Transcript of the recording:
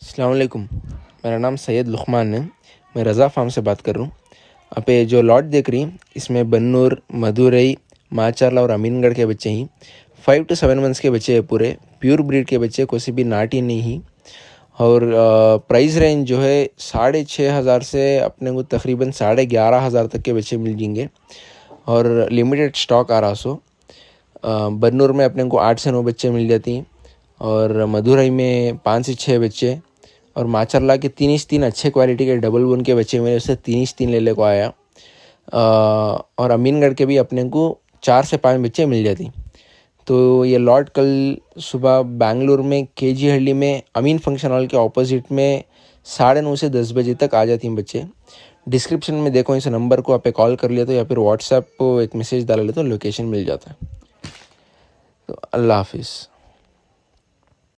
अस्सलाम वालेकुम। मेरा नाम सैयद लुकमान है। मैं रज़ा फार्म से बात कर रहा हूँ। आप ये जो लॉट देख रही हैं इसमें बन्नूर, मदुरई, माचारला और अमीनगढ़ के बच्चे हैं। 5 to 7 मंथ्स के बच्चे हैं, पूरे प्योर ब्रीड के बच्चे, कोई भी नाटी नहीं ही। और प्राइस रेंज जो है 6,500 से अपने को तकरीबन 11,500 तक के बच्चे मिल जाएंगे और लिमिटेड स्टॉक आ रहा। बन्नूर में अपने को 8 से 9 बच्चे मिल जाती हैं और मदुरई में 5 से 6 बच्चे और माचरला के 3 अच्छे क्वालिटी के डबल बोन के बच्चे मेरे उससे 3 ले को आया। और अमीनगढ़ के भी अपने को 4 से 5 बच्चे मिल जाती। तो ये लॉट कल सुबह बेंगलुरु में केजी हल्ली में अमीन फंक्शन हॉल के ऑपोजिट में 9:30 से 10 बजे तक आ जाती हैं बच्चे। डिस्क्रिप्शन में देखो, इस नंबर को आप कॉल कर लिया तो या फिर व्हाट्सएप को एक मैसेज डाल ले तो लोकेशन मिल जाता है। तो अल्लाह हाफिज़।